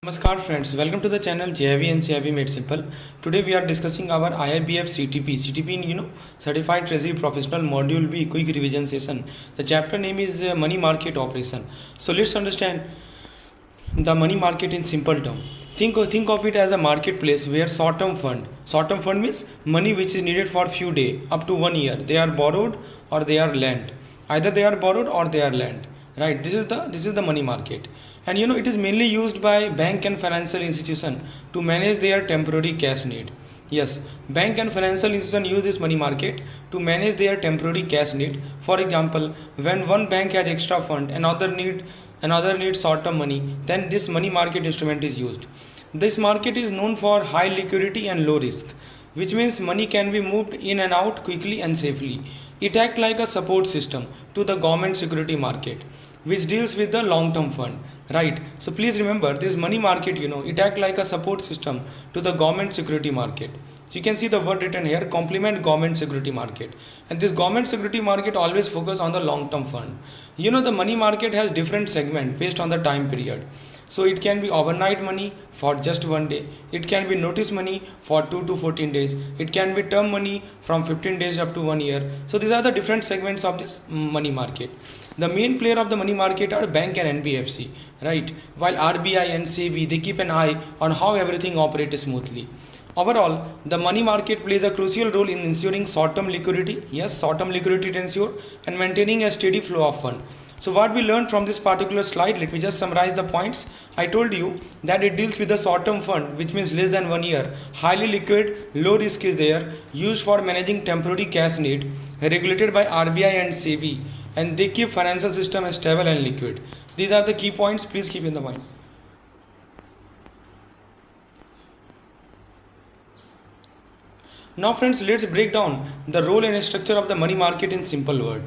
Namaskar friends, welcome to the channel JIV and CIV Made Simple. Today we are discussing our IIBF CTP Certified Treasury Professional Module B quick revision session. The chapter name is Money Market Operation. So let's understand the money market in simple term. Think of it as a marketplace where short-term fund means money which is needed for few days up to 1 year. They are borrowed or they are lent. Either they are borrowed or they are lent. Right, this is the money market, and it is mainly used by bank and financial institution to manage their temporary cash need. Yes, bank and financial institution use this money market to manage their temporary cash need. For example, when one bank has extra fund, another needs short-term money, then this money market instrument is used. This market is known for high liquidity and low risk, which means money can be moved in and out quickly and safely. It acts like a support system to the government security market, which deals with the long-term fund, right? So please remember this money market, it acts like a support system to the government security market. So you can see the word written here, complement government security market. And this government security market always focus on the long-term fund. The money market has different segments based on the time period. So it can be overnight money for just 1 day. It can be notice money for 2 to 14 days. It can be term money from 15 days up to 1 year. So these are the different segments of this money market. The main player of the money market are bank and NBFC, right? While RBI and SEBI, they keep an eye on how everything operates smoothly. Overall, the money market plays a crucial role in ensuring short-term liquidity. Yes, short-term liquidity to ensure and maintaining a steady flow of fund. So what we learned from this particular slide, let me just summarize the points. I told you that it deals with the short-term fund, which means less than 1 year, highly liquid, low risk is there, used for managing temporary cash need, regulated by RBI and SEBI, and they keep financial system stable and liquid. These are the key points, please keep in the mind. Now friends, let's break down the role and structure of the money market in simple word.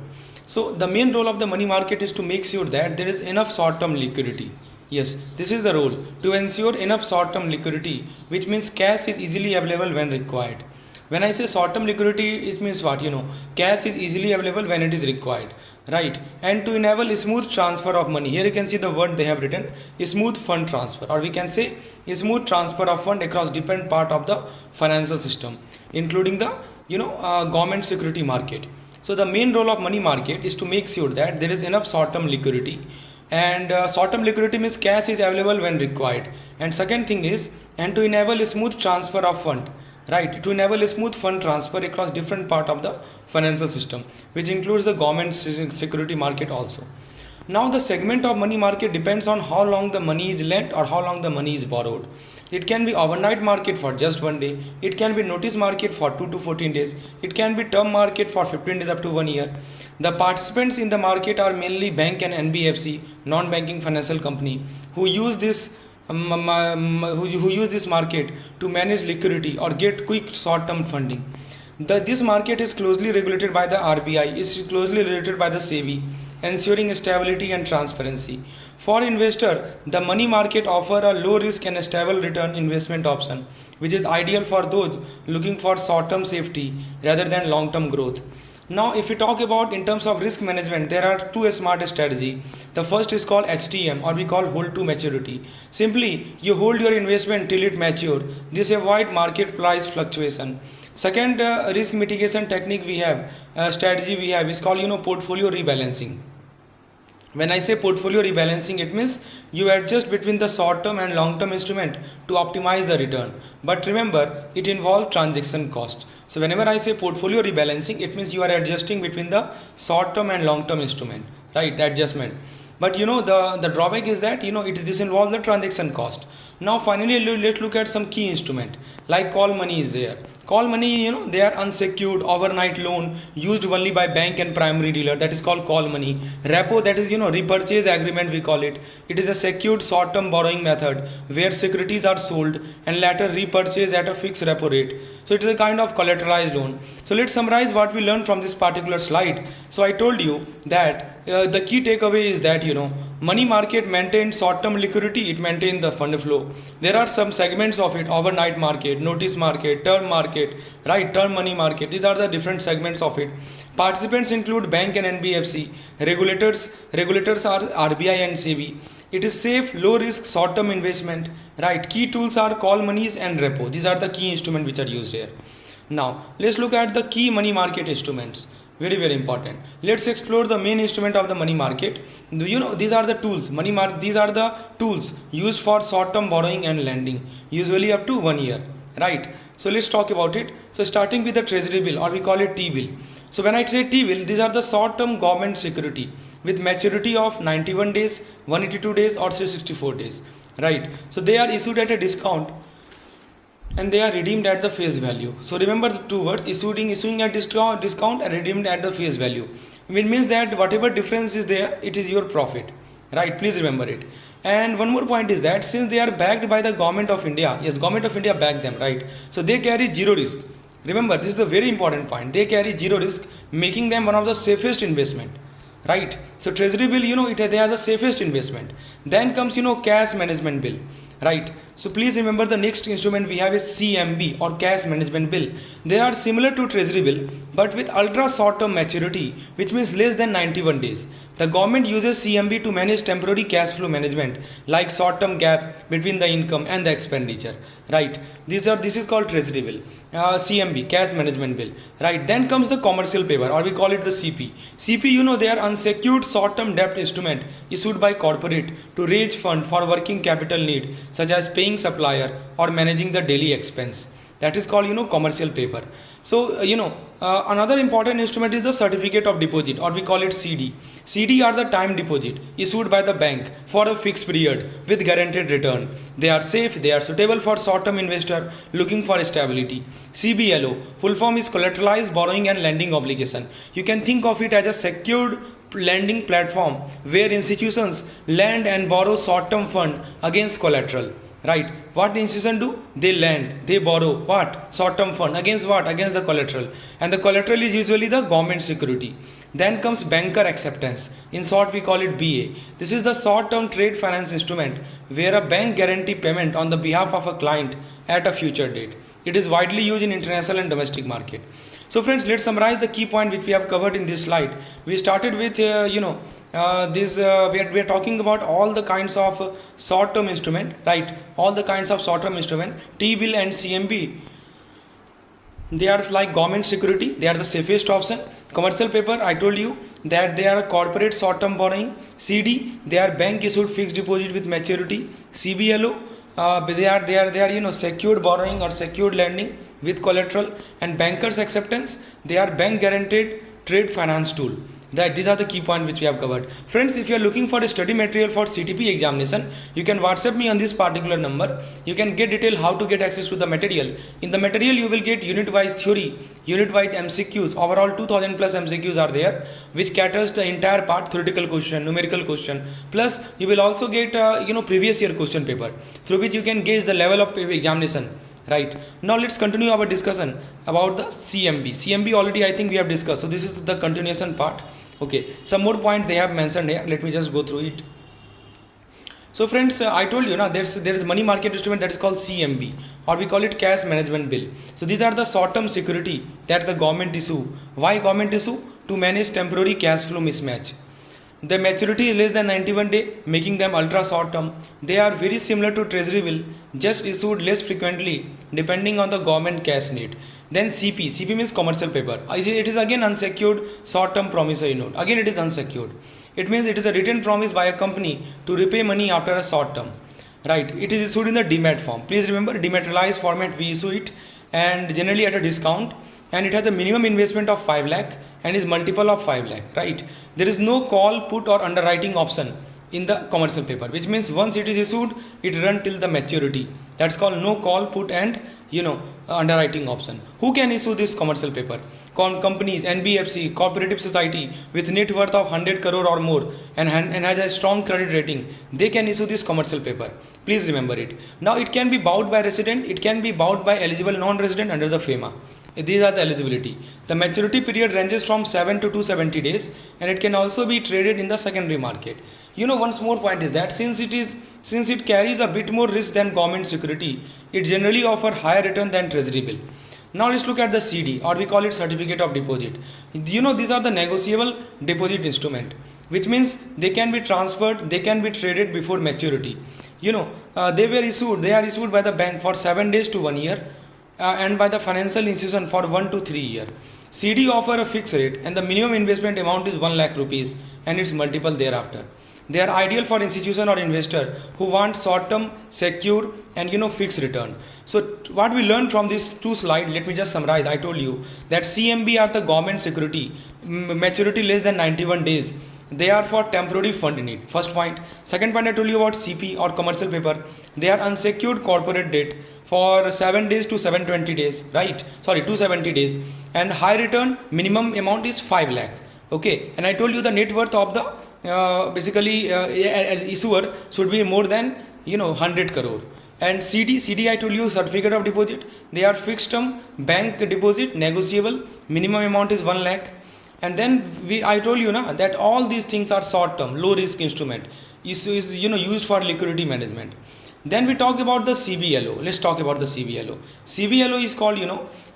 So the main role of the money market is to make sure that there is enough short-term liquidity. Yes, this is the role, to ensure enough short-term liquidity, which means cash is easily available when required. When I say short-term liquidity, it means what? Cash is easily available when it is required, right? And to enable a smooth transfer of money. Here you can see the word they have written, a smooth fund transfer, or we can say a smooth transfer of fund across different part of the financial system, including the government security market. So the main role of money market is to make sure that there is enough short-term liquidity, and short-term liquidity means cash is available when required. And second thing is, and to enable a smooth transfer of fund, right? To enable a smooth fund transfer across different part of the financial system, which includes the government security market also. Now the segment of money market depends on how long the money is lent or how long the money is borrowed. It can be overnight market for just 1 day. It can be notice market for 2 to 14 days. It can be term market for 15 days up to 1 year. The participants in the market are mainly bank and NBFC, non-banking financial company, who use this market to manage liquidity or get quick short-term funding. This market is closely regulated by the RBI, is closely regulated by the SEBI, ensuring stability and transparency. For investor, the money market offer a low risk and a stable return investment option, which is ideal for those looking for short-term safety rather than long-term growth. Now, if we talk about in terms of risk management, there are two smart strategy. The first is called HTM, or we call hold to maturity. Simply, you hold your investment till it mature. This avoid market price fluctuation. Second risk mitigation technique we have, strategy we have is called portfolio rebalancing. When I say portfolio rebalancing, it means you adjust between the short term and long term instrument to optimize the return. But remember, it involves transaction cost. So whenever I say portfolio rebalancing, it means you are adjusting between the short term and long term instrument, right? Adjustment. But the drawback is that this involves the transaction cost. Now finally, let's look at some key instrument like call money is there. Call money, they are unsecured overnight loan used only by bank and primary dealer, that is called call money. Repo, that is repurchase agreement we call it. It is a secured short-term borrowing method where securities are sold and later repurchased at a fixed repo rate. So it is a kind of collateralized loan. So let's summarize what we learned from this particular slide. So I told you that the key takeaway is that money market maintains short-term liquidity, it maintains the fund flow. There are some segments of it, overnight market, notice market, term market, right? Term money market. These are the different segments of it. Participants include bank and NBFC. Regulators are RBI and SEBI. It is safe, low risk, short term investment, right? Key tools are call monies and repo. These are the key instruments which are used here. Now let's look at the key money market instruments. Very very important. Let's explore the main instrument of the money market. These are the tools. These are the tools used for short term borrowing and lending, usually up to 1 year, right? So let's talk about it. So starting with the treasury bill, or we call it T bill. So when I say T bill, these are the short term government security with maturity of 91 days, 182 days or 364 days, right? So they are issued at a discount and they are redeemed at the face value. So remember the two words, issuing at discount and redeemed at the face value. It means that whatever difference is there, it is your profit, right? Please remember it. And one more point is that since they are backed by the government of India, yes, government of India backed them, right? So they carry zero risk. Remember, this is the very important point. They carry zero risk, making them one of the safest investment, right? So treasury bill, they are the safest investment. Then comes, cash management bill, right? So please remember the next instrument we have is CMB or cash management bill. They are similar to treasury bill but with ultra short term maturity, which means less than 91 days. The government uses CMB to manage temporary cash flow management like short term gap between the income and the expenditure, right? This is called treasury bill. CMB, cash management bill, right? Then comes the commercial paper, or we call it the CP. CP, they are unsecured short term debt instrument issued by corporate to raise fund for working capital need such as paying supplier or managing the daily expense. That is called commercial paper. So another important instrument is the certificate of deposit, or we call it CD. CD are the time deposit issued by the bank for a fixed period with guaranteed return. They are safe, they are suitable for short term investor looking for stability. CBLO, full form is collateralized borrowing and lending obligation. You can think of it as a secured lending platform where institutions lend and borrow short term fund against collateral, right? What institution do? They lend, they borrow what? Short term fund against what? Against the collateral, and the collateral is usually the government security. Then comes banker acceptance, in short we call it BA. This is the short term trade finance instrument where a bank guarantee payment on the behalf of a client at a future date. It is widely used in international and domestic market. So friends, let's summarize the key point which we have covered in this slide. We started with we are talking about all the kinds of short term instrument, right? All the kinds of short term instrument, T bill and CMB. They are like government security, they are the safest option. Commercial paper, I told you that they are corporate short term borrowing. CD, they are bank issued fixed deposit with maturity. CBLO, they are secured borrowing or secured lending with collateral. And bankers acceptance, they are bank guaranteed trade finance tool. Right, these are the key points which we have covered. Friends, if you are looking for a study material for CTP examination, you can WhatsApp me on this particular number. You can get detail how to get access to the material. In the material, you will get unit-wise theory, unit-wise MCQs. Overall, 2000 plus MCQs are there, which caters the entire part: theoretical question, numerical question. Plus, you will also get previous year question paper through which you can gauge the level of examination. Right, now let's continue our discussion about the CMB. CMB already I think we have discussed, so this is the continuation part. Okay, some more points they have mentioned here. Let me just go through it. So friends, I told you now there is money market instrument that is called CMB, or we call it cash management bill. So these are the short term security that the government issue. Why government issue? To manage temporary cash flow mismatch. The maturity is less than 91 days, making them ultra short term. They are very similar to treasury bill, just issued less frequently depending on the government cash need. Then CP. CP means commercial paper. It is again unsecured short term promissory note. Again it is unsecured. It means it is a written promise by a company to repay money after a short term. Right. It is issued in the demat form. Please remember, dematerialized format we issue it, and generally at a discount, and it has a minimum investment of 5 lakh and is multiple of 5 lakh, right? There is no call, put or underwriting option in the commercial paper, which means once it is issued, it runs till the maturity. That's called no call, put and underwriting option. Who can issue this commercial paper? Companies, NBFC, cooperative society with net worth of 100 crore or more and has a strong credit rating, they can issue this commercial paper. Please remember it. Now it can be bought by resident, it can be bought by eligible non-resident under the FEMA. These are the eligibility. The maturity period ranges from 7 to 270 days, and it can also be traded in the secondary market. One more point is that since it carries a bit more risk than government security, it generally offers higher return than treasury bill. Now let's look at the CD, or we call it certificate of deposit. These are the negotiable deposit instrument, which means they can be transferred, they can be traded before maturity. They are issued by the bank for 7 days to 1 year, and by the financial institution for 1 to 3 year. CD offer a fixed rate, and the minimum investment amount is 1 lakh rupees, and its multiple thereafter. They are ideal for institution or investor who want short-term, secure, and fixed return. So what we learned from these two slides, let me just summarize. I told you that CMB are the government security, maturity less than 91 days. They are for temporary fund need. First point. Second point, I told you about CP or commercial paper. They are unsecured corporate debt for 7 days to 720 days, right? Sorry, 270 days. And high return, minimum amount is 5 lakh. Okay. And I told you the net worth of the issuer should be more than 100 crore. And CD I told you, certificate of deposit. They are fixed term bank deposit, negotiable, minimum amount is 1 lakh. And then I told you that all these things are short term, low risk instrument, is used for liquidity management. Then we talked about the CBLO. Let's talk about the CBLO. CBLO is called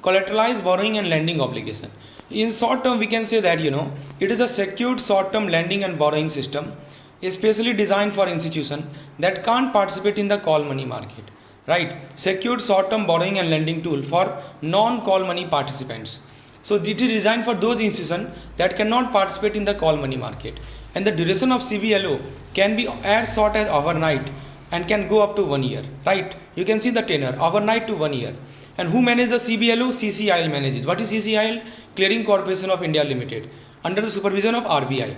collateralized borrowing and lending obligation. In short term, we can say that it is a secured short term lending and borrowing system, especially designed for institutions that can't participate in the call money market, right? Secured short term borrowing and lending tool for non call money participants. So it is designed for those institutions that cannot participate in the call money market. And the duration of CBLO can be as short as overnight and can go up to 1 year, right? You can see the tenor, overnight to 1 year. And who manages the CBLO? CCIL manages. What is CCIL? Clearing Corporation of India Limited, under the supervision of RBI.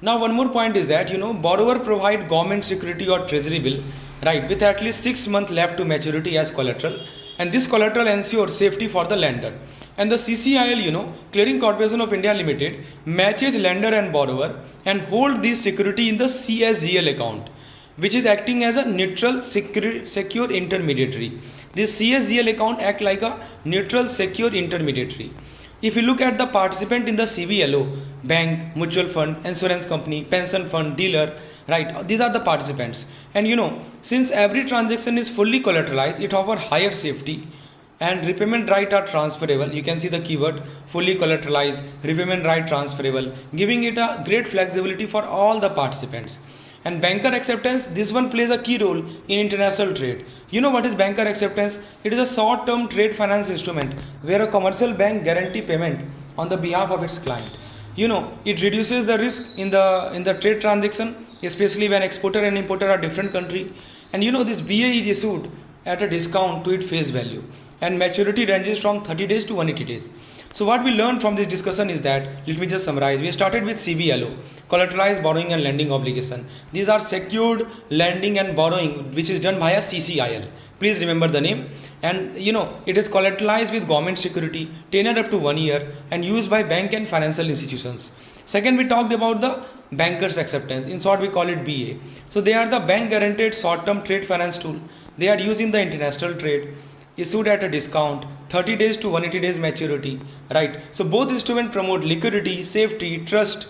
Now one more point is that borrower provide government security or treasury bill, right, with at least 6 months left to maturity as collateral, and this collateral ensures safety for the lender. And the CCIL, Clearing Corporation of India Limited, matches lender and borrower and hold this security in the CSGL account, which is acting as a neutral secure intermediary. This CSGL account act like a neutral secure intermediary. If you look at the participant in the CBLO, bank, mutual fund, insurance company, pension fund, dealer, right? These are the participants. And since every transaction is fully collateralized, it offers higher safety, and repayment right are transferable. You can see the keyword fully collateralized, repayment right transferable, giving it a great flexibility for all the participants. And banker acceptance, this one plays a key role in international trade. What is banker acceptance? It is a short-term trade finance instrument where a commercial bank guarantee payment on the behalf of its client. It reduces the risk in the trade transaction, especially when exporter and importer are different country. And this BA is issued at a discount to its face value, and maturity ranges from 30 days to 180 days. So what we learned from this discussion is that, let me just summarize. We started with CBLO, collateralized borrowing and lending obligation. These are secured lending and borrowing, which is done via CCIL. Please remember the name. And it is collateralized with government security, tenure up to 1 year, and used by bank and financial institutions. Second, we talked about the bankers acceptance. In short, we call it BA. So they are the bank guaranteed short-term trade finance tool. They are used in the international trade, issued at a discount, 30 days to 180 days maturity, right? So both instruments promote liquidity, safety, trust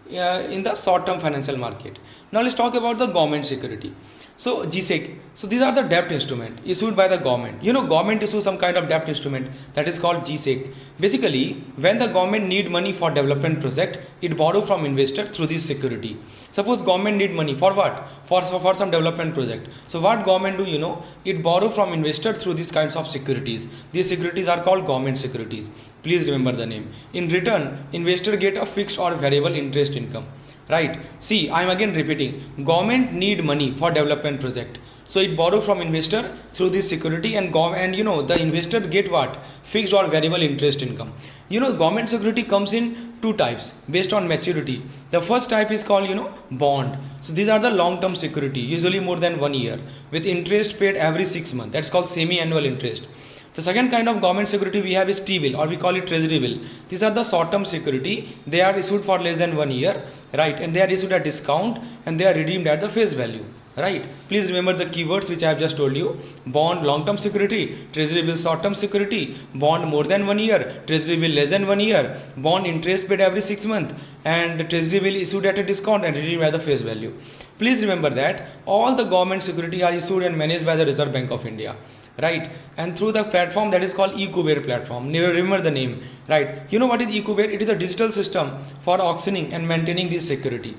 in the short-term financial market. Now let's talk about the government security. So GSEC, so these are the debt instrument issued by the government. Government issues some kind of debt instrument that is called GSEC. Basically, when the government need money for development project, it borrow from investor through this security. Suppose government need money for what? For some development project. So what government do? It borrow from investor through these kinds of securities. These securities are called government securities. Please remember the name. In return, investor get a fixed or variable interest income. Right. See, I am again repeating. Government need money for development project, so it borrow from investor through this security, and the investor get what? Fixed or variable interest income. Government security comes in two types based on maturity. The first type is called bond. So these are the long-term security, usually more than 1 year, with interest paid every 6 months. That's called semi-annual interest. The second kind of government security we have is T-bill, or we call it treasury bill. These are the short-term security. They are issued for less than 1 year, right? And they are issued at discount, and they are redeemed at the face value. right? Please remember the keywords which I have just told you: bond long term security, treasury bill short term security, bond more than 1 year, treasury bill less than 1 year, bond interest paid every 6 months, and treasury bill issued at a discount and redeemed at the face value. Please remember that all the government security are issued and managed by the Reserve Bank of India, right? And through the platform that is called eCubear platform. Remember the name, right? You know what is eCubear? It is a digital system for auctioning and maintaining this security.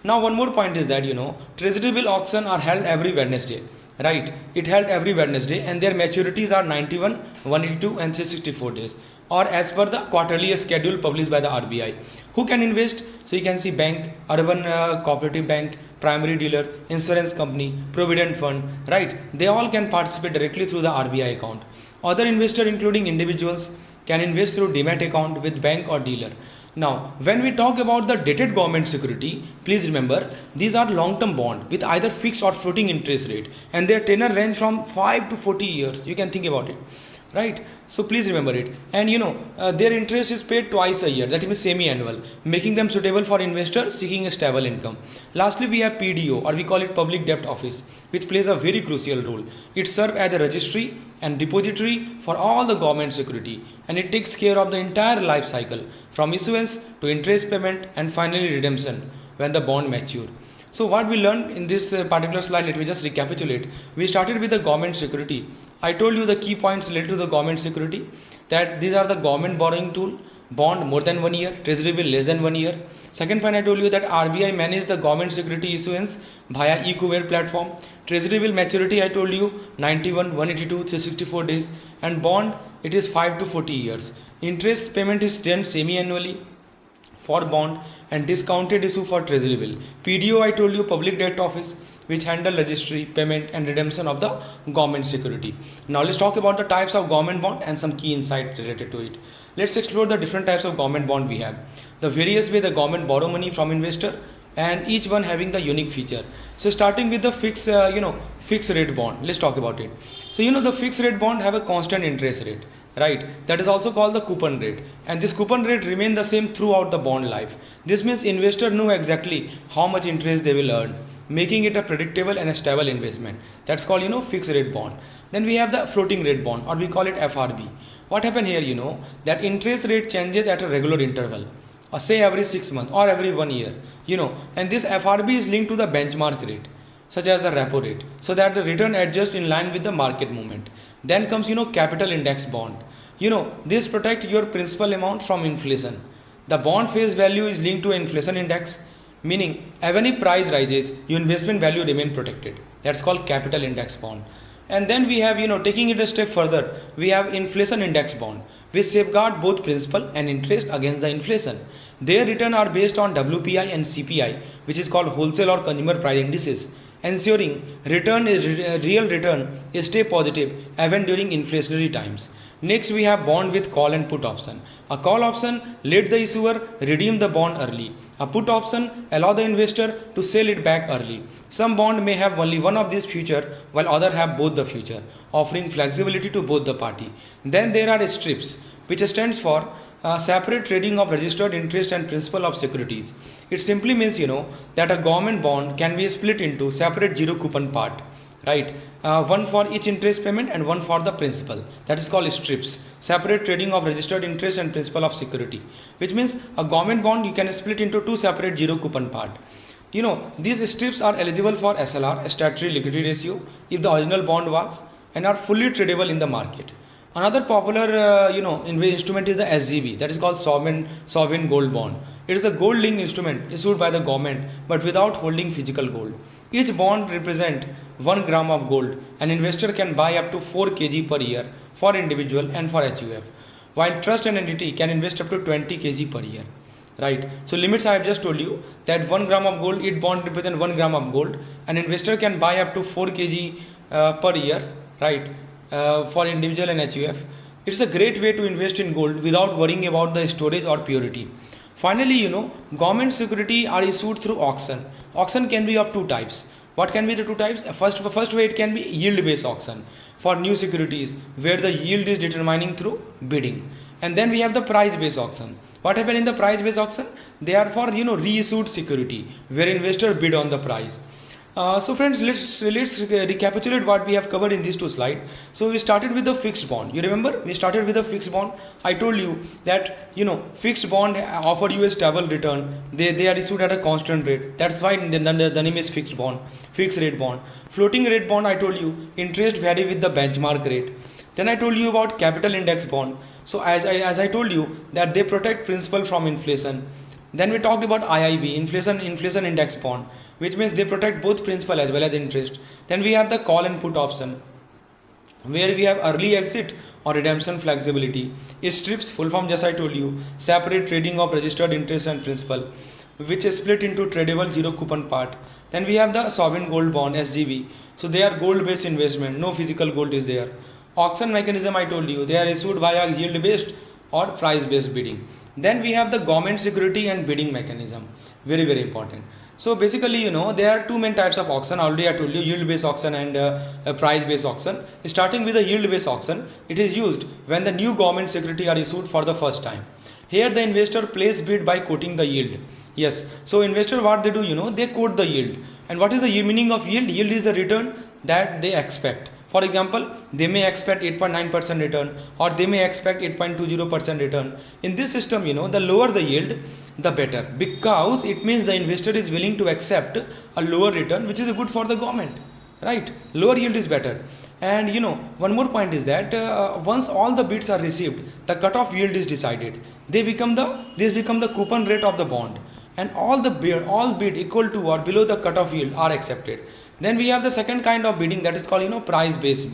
Now one more point is that treasury bill auction are held every Wednesday, right? It held every Wednesday, and their maturities are 91, 182 and 364 days, or as per the quarterly schedule published by the RBI. Who can invest? So you can see bank, urban cooperative bank, primary dealer, insurance company, provident fund, right? They all can participate directly through the RBI account. Other investors including individuals can invest through demat account with bank or dealer. Now, when we talk about the dated government security, please remember these are long-term bond with either fixed or floating interest rate, and their tenor range from 5 to 40 years. You can think about it, right? So please remember it. And their interest is paid twice a year, that means semi-annual, making them suitable for investors seeking a stable income. Lastly, we have PDO, or we call it Public Debt Office, which plays a very crucial role. It serves as a registry and depository for all the government security, and it takes care of the entire life cycle from issuance to interest payment and finally redemption when the bond mature. So what we learned in this particular slide, let me just recapitulate. We started with the government security. I told you the key points related to the government security, that these are the government borrowing tool, bond more than 1 year, treasury bill less than 1 year. Second point, I told you that RBI managed the government security issuance via eCubear platform. Treasury bill maturity, I told you 91, 182, 364 days, and bond it is 5 to 40 years. Interest payment is done semi-annually for bond, and discounted issue for treasury bill. PDO, I told you, Public Debt Office, which handle registry, payment and redemption of the government security. Now let's talk about the types of government bond and some key insight related to it. Let's explore the different types of government bond we have. The various way the government borrow money from investor, and each one having the unique feature. So starting with the fixed rate bond, let's talk about it. So the fixed rate bond have a constant interest rate, right? That is also called the coupon rate, and this coupon rate remain the same throughout the bond life. This means investor know exactly how much interest they will earn, making it a predictable and a stable investment. That's called fixed rate bond. Then we have the floating rate bond, or we call it FRB. What happen here, that interest rate changes at a regular interval, or say every 6 months or every 1 year, and this FRB is linked to the benchmark rate such as the repo rate, so that the return adjusts in line with the market movement. Then comes capital index bond. This protect your principal amount from inflation. The bond face value is linked to inflation index, meaning even if price rises, your investment value remain protected. That's called capital index bond. And then we have, taking it a step further, we have inflation index bond, which safeguard both principal and interest against the inflation. Their return are based on WPI and CPI, which is called wholesale or consumer price indices, ensuring real return is stay positive even during inflationary times. Next, we have bond with call and put option. A call option let the issuer redeem the bond early. A put option allow the investor to sell it back early. Some bond may have only one of these feature, while other have both the feature, offering flexibility to both the party. Then there are strips, which stands for separate trading of registered interest and principal of securities. It simply means that a government bond can be split into separate zero coupon part, right? One for each interest payment and one for the principal. That is called strips, separate trading of registered interest and principal of security, which means a government bond you can split into two separate zero coupon part. These strips are eligible for SLR, statutory liquidity ratio, if the original bond was, and are fully tradable in the market. Another popular instrument is the SGB, that is called sovereign gold bond. It is a gold linked instrument issued by the government but without holding physical gold. Each bond represents 1 gram of gold. An investor can buy up to 4 kg per year for individual and for HUF, while trust and entity can invest up to 20 kg per year. Right. So limits I have just told you that 1 gram of gold, each bond represents 1 gram of gold. An investor can buy up to 4 kg per year, right? For individual and HUF. It's a great way to invest in gold without worrying about the storage or purity. Finally, government security are issued through auction. Auction can be of two types. What can be the two types? First way it can be yield based auction for new securities where the yield is determining through bidding. And then we have the price based auction. What happens in the price based auction? They are for reissued security where investor bid on the price. So friends, let's recapitulate what we have covered in these two slides. So we started with the fixed bond. You remember we started with the fixed bond. I told you that fixed bond offer you a stable return. They are issued at a constant rate. That's why the name is fixed bond, fixed rate bond. Floating rate bond, I told you interest vary with the benchmark rate. Then I told you about capital index bond. So as I told you that they protect principal from inflation. Then we talked about IIB, inflation index bond, which means they protect both principal as well as interest. Then we have the call and put option, where we have early exit or redemption flexibility. Strips, full form just I told you, separate trading of registered interest and principal, which is split into tradable zero coupon part. Then we have the sovereign gold bond SGB. So they are gold based investment, no physical gold is there. Auction mechanism, I told you, they are issued via yield based or price based bidding. Then we have the government security and bidding mechanism, very important. So basically there are two main types of auction. Already I told you, yield based auction and price based auction. Starting with the yield based auction, it is used when the new government security are issued for the first time. Here the investor place bid by quoting the yield. Yes, so investor what they do, they quote the yield. And what is the meaning of yield? Yield is the return that they expect. For example, they may expect 8.9% return, or they may expect 8.20% return. In this system, the lower the yield, the better, because it means the investor is willing to accept a lower return, which is good for the government, right? Lower yield is better. And one more point is that once all the bids are received, the cutoff yield is decided. This become the coupon rate of the bond, and all bid equal to or below the cutoff yield are accepted. Then we have the second kind of bidding, that is called price based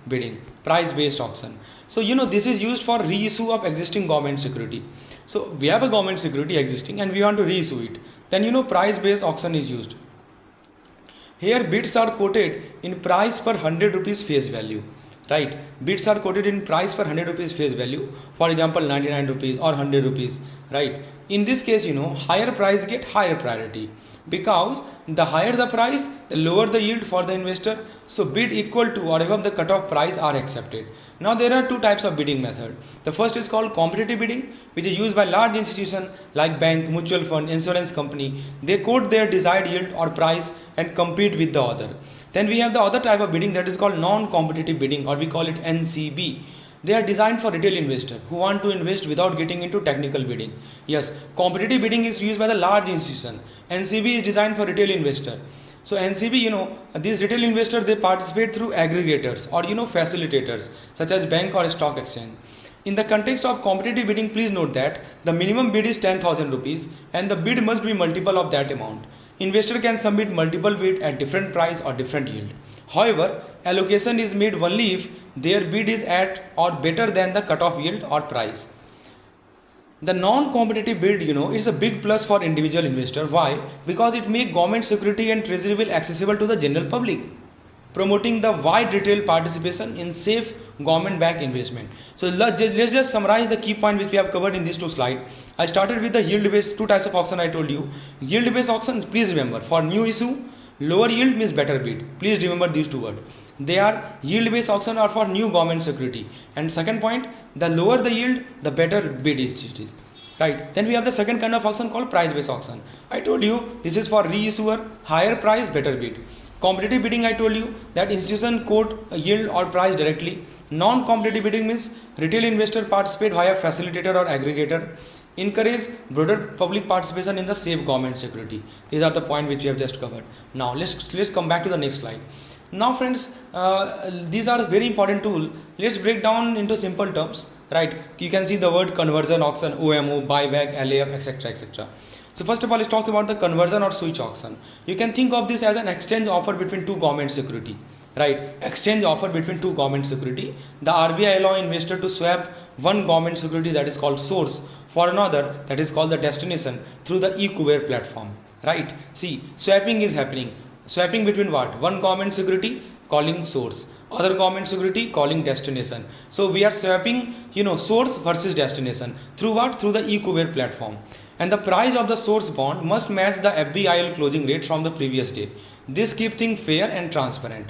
bidding, price based auction. So this is used for reissue of existing government security. So we have a government security existing and we want to reissue it. Then price based auction is used. Here bids are quoted in price per 100 rupees face value, right? Bids are quoted in price per 100 rupees face value. For example, 99 rupees or 100 rupees, right? In this case, higher price get higher priority, because the higher the price, the lower the yield for the investor. So bid equal to or above the cutoff price are accepted. Now there are two types of bidding method. The first is called competitive bidding, which is used by large institutions like bank, mutual fund, insurance company. They quote their desired yield or price and compete with the other. Then we have the other type of bidding, that is called non-competitive bidding, or we call it NCB. They are designed for retail investors who want to invest without getting into technical bidding. Yes, competitive bidding is used by the large institution. NCB is designed for retail investor. So NCB, these retail investors, they participate through aggregators or facilitators such as bank or stock exchange. In the context of competitive bidding, please note that the minimum bid is 10,000 rupees and the bid must be multiple of that amount. Investor can submit multiple bid at different price or different yield. However, allocation is made only if their bid is at or better than the cutoff yield or price. The non-competitive bid, is a big plus for individual investor. Why? Because it makes government security and treasury bill accessible to the general public, promoting the wide retail participation in safe government-backed investment. So let's just summarize the key point which we have covered in these two slides. I started with the yield-based, two types of auction I told you. Yield-based auction, please remember, for new issue, lower yield means better bid. Please remember these two words. They are yield-based auction are for new government security. And second point, the lower the yield, the better bid is. Right. Then we have the second kind of auction called price-based auction. I told you this is for reissuer, higher price, better bid. Competitive bidding, I told you that institution quote yield or price directly. Non-competitive bidding means retail investor participate via facilitator or aggregator. Encourage broader public participation in the safe government security. These are the points which we have just covered. Now let's come back to the next slide. Now friends, these are very important tool. Let's break down into simple terms, right? You can see the word conversion auction, OMO, buyback, LAF, etc, etc. So first of all, let's talk about the conversion or switch auction. You can think of this as an exchange offer between two government security, right? Exchange offer between two government security. The RBI allow investor to swap one government security, that is called source, for another, that is called the destination, through the e-Kuber platform, right? See, swapping is happening. Swapping between what? One government security calling source, other government security calling destination. So we are swapping, source versus destination through what? Through the e-Kuber platform. And the price of the source bond must match the FBIL closing rate from the previous day. This keeps things fair and transparent.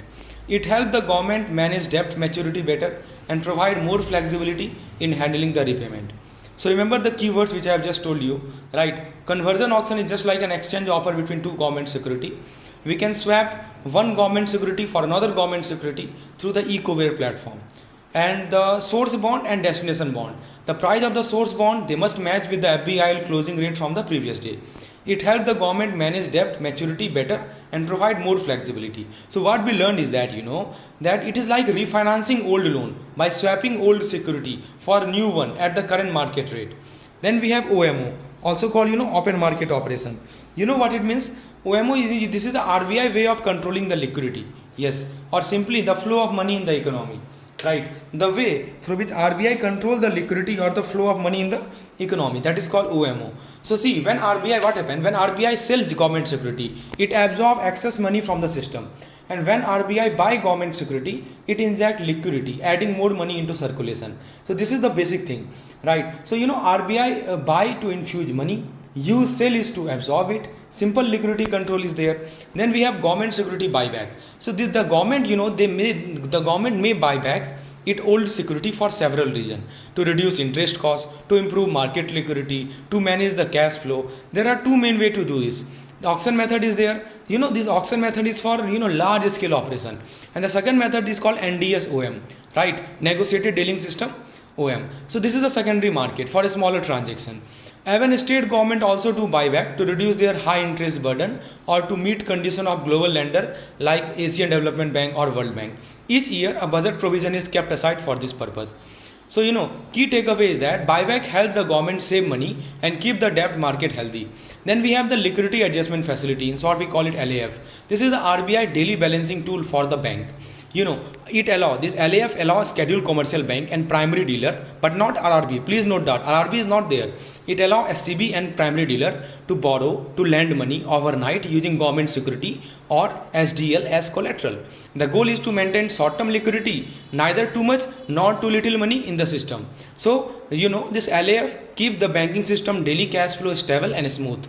It helps the government manage debt maturity better and provide more flexibility in handling the repayment. So remember the keywords which I have just told you, right? Conversion auction is just like an exchange offer between two government security. we can swap one government security for another government security through the e-Courier platform. And the source bond and destination bond. The price of the source bond, they must match with the FBIL closing rate from the previous day. It helps the government manage debt maturity better and provide more flexibility. So what we learned is that that it is like refinancing old loan by swapping old security for new one at the current market rate. Then we have OMO, also called open market operation. You know what it means? OMO, this is the RBI way of controlling the liquidity. Yes, or simply the flow of money in the economy. Right, the way through which RBI control the liquidity or the flow of money in the economy, that is called OMO. So see, when RBI, what happened? When RBI sells government security, it absorbs excess money from the system. And when RBI buy government security, it inject liquidity, adding more money into circulation. So this is the basic thing, right? So RBI buy to infuse money, use sell is to absorb it. Simple liquidity control is there. Then we have government security buyback. So the government, the government may buy back it old security for several reasons: to reduce interest costs, to improve market liquidity, to manage the cash flow. There are two main ways to do this. The auction method is there. This auction method is for large scale operation, and the second method is called NDS OM, right? Negotiated dealing system, OM. So this is the secondary market for a smaller transaction. Even state government also do buyback to reduce their high interest burden or to meet condition of global lender like Asian Development Bank or World Bank. Each year a budget provision is kept aside for this purpose. So key takeaway is that buyback help the government save money and keep the debt market healthy. Then we have the liquidity adjustment facility, in short we call it LAF. This is the RBI daily balancing tool for the bank. This LAF allows scheduled commercial bank and primary dealer, but not RRB. Please note that RRB is not there. It allows SCB and primary dealer to borrow, to lend money overnight using government security or SDL as collateral. The goal is to maintain short-term liquidity, neither too much nor too little money in the system. So, this LAF keep the banking system daily cash flow stable and smooth.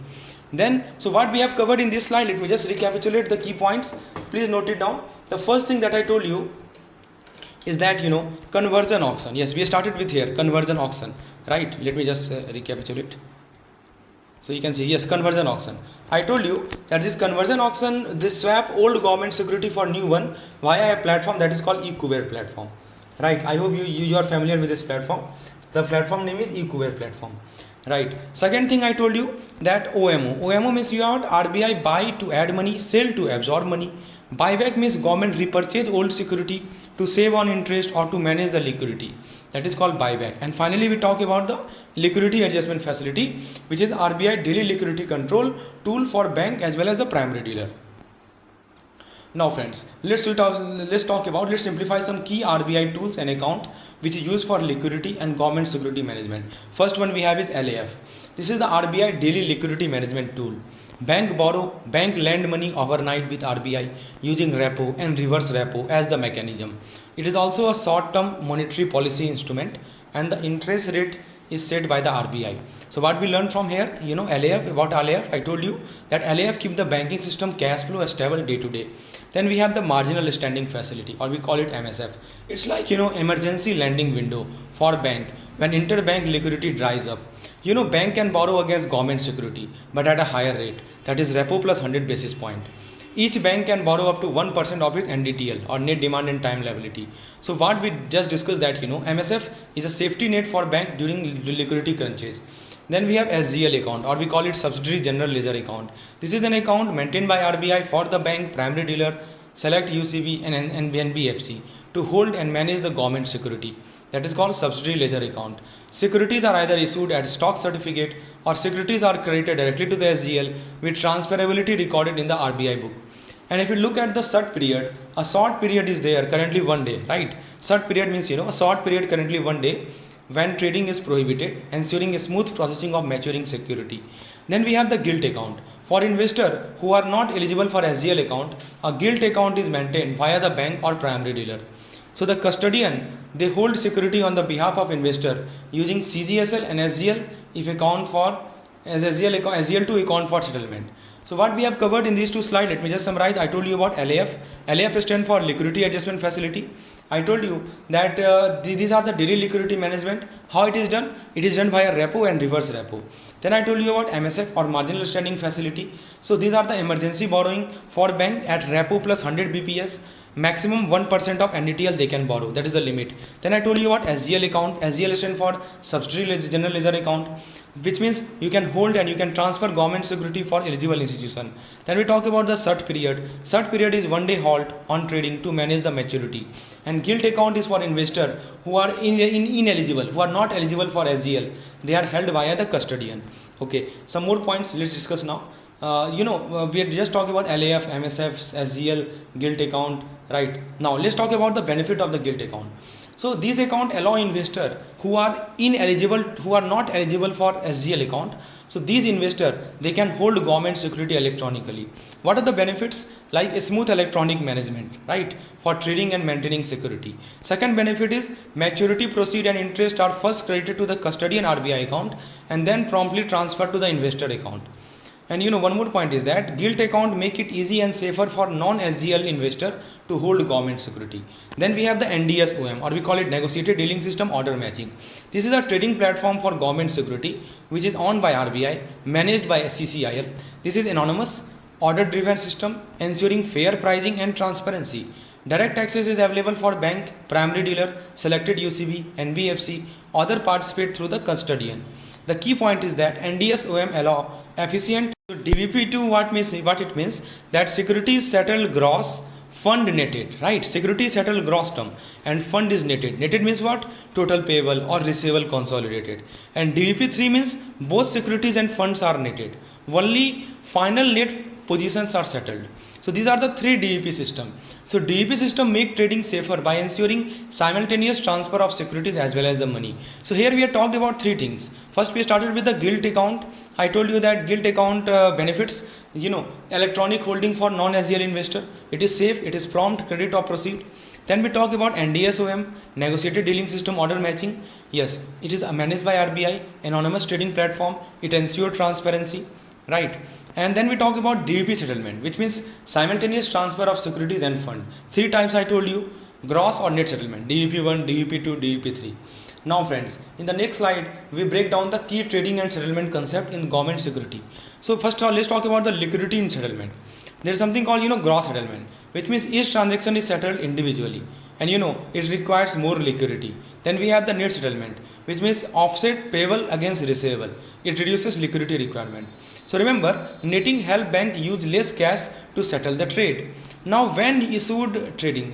Then, so what we have covered in this slide, let me just recapitulate the key points. Please note it down. The first thing that I told you is that, conversion auction. Yes, we started with here, conversion auction, right? Let me just recapitulate. So you can see, yes, conversion auction. I told you that this conversion auction, this swap old government security for new one via a platform that is called e-Courier platform, right? I hope you are familiar with this platform. The platform name is e-Courier platform. Right. Second thing I told you that OMO. OMO means RBI buy to add money, sell to absorb money. Buyback means government repurchase old security to save on interest or to manage the liquidity. That is called buyback. And finally we talk about the liquidity adjustment facility, which is RBI daily liquidity control tool for bank as well as the primary dealer. Now friends, let's simplify some key RBI tools and account which is used for liquidity and government security management. First one we have is LAF. This is the RBI daily liquidity management tool. Bank lend money overnight with RBI using repo and reverse repo as the mechanism. It is also a short-term monetary policy instrument and the interest rate is set by the RBI. So what we learned from here, LAF, about LAF, I told you that LAF keep the banking system cash flow stable day to day. Then we have the marginal standing facility, or we call it MSF. It's like, emergency lending window for bank when interbank liquidity dries up. Bank can borrow against government security, but at a higher rate, that is repo plus 100 basis point. Each bank can borrow up to 1% of its NDTL or net demand and time liability. So what we just discussed that MSF is a safety net for bank during liquidity crunches. Then we have SGL account, or we call it subsidiary general ledger account. This is an account maintained by RBI for the bank, primary dealer, select UCB and NBFC to hold and manage the government security. That is called subsidiary ledger account. Securities are either issued as stock certificate or securities are credited directly to the SGL with transferability recorded in the RBI book. And if you look at the short period, a short period is there currently 1 day, right? Short period means a short period currently 1 day when trading is prohibited, ensuring a smooth processing of maturing security. Then we have the gilt account. For investors who are not eligible for SGL account, a gilt account is maintained via the bank or primary dealer. So the custodian, they hold security on the behalf of investor using CGSL and SGL if account for SGL to account for settlement. So what we have covered in these two slides, let me just summarize. I told you about LAF. LAF stands for Liquidity Adjustment Facility. I told you that these are the daily liquidity management. How it is done? It is done by a repo and reverse repo. Then I told you about MSF or Marginal Standing Facility. So these are the emergency borrowing for bank at repo plus 100 BPS. Maximum 1% of NDTL they can borrow, that is the limit. Then I told you about SGL account. SGL stands for Subsidiary General Ledger Account, which means you can hold and you can transfer government security for eligible institution. Then we talk about the SUT period. SUT period is 1 day halt on trading to manage the maturity. And gilt account is for investor who are ineligible, who are not eligible for SGL. They are held via the custodian. Okay, some more points let's discuss now. We are just talking about LAF, MSF, SGL, gilt account, right? Now let's talk about the benefit of the gilt account. So these account allow investor who are ineligible, who are not eligible for SGL account. So these investor, they can hold government security electronically. What are the benefits? Like a smooth electronic management, right? For trading and maintaining security. Second benefit is maturity proceed and interest are first credited to the custodian RBI account and then promptly transferred to the investor account. And one more point is that gilt account make it easy and safer for non-SGL investor to hold government security. Then we have the NDSOM, or we call it Negotiated Dealing System Order Matching. This is a trading platform for government security which is owned by RBI, managed by CCIL. This is anonymous, order-driven system ensuring fair pricing and transparency. Direct access is available for bank, primary dealer, selected UCB, NBFC, other participate through the custodian. The key point is that NDSOM allow efficient. So DVP2 what it means that securities settled gross, fund netted, right? Securities settled gross term and fund is netted. Netted means what? Total payable or receivable consolidated. And DVP3 means both securities and funds are netted. Only final net positions are settled. So these are the three DVP system. So DVP system make trading safer by ensuring simultaneous transfer of securities as well as the money. So here we have talked about three things. First we started with the gilt account. I told you that gilt account benefits, electronic holding for non-SGL investor. It is safe, it is prompt credit or proceed. Then we talk about NDSOM, Negotiated Dealing System Order Matching. Yes, it is managed by RBI, anonymous trading platform. It ensures transparency, right? And then we talk about DVP settlement, which means simultaneous transfer of securities and fund. Three times I told you, gross or net settlement, DVP1, DVP2, DVP3. Now friends, in the next slide, we break down the key trading and settlement concept in government security. So first of all, let's talk about the liquidity in settlement. There is something called, gross settlement, which means each transaction is settled individually. And it requires more liquidity. Then we have the net settlement, which means offset payable against receivable. It reduces liquidity requirement. So remember, netting help bank use less cash to settle the trade. Now when issued trading,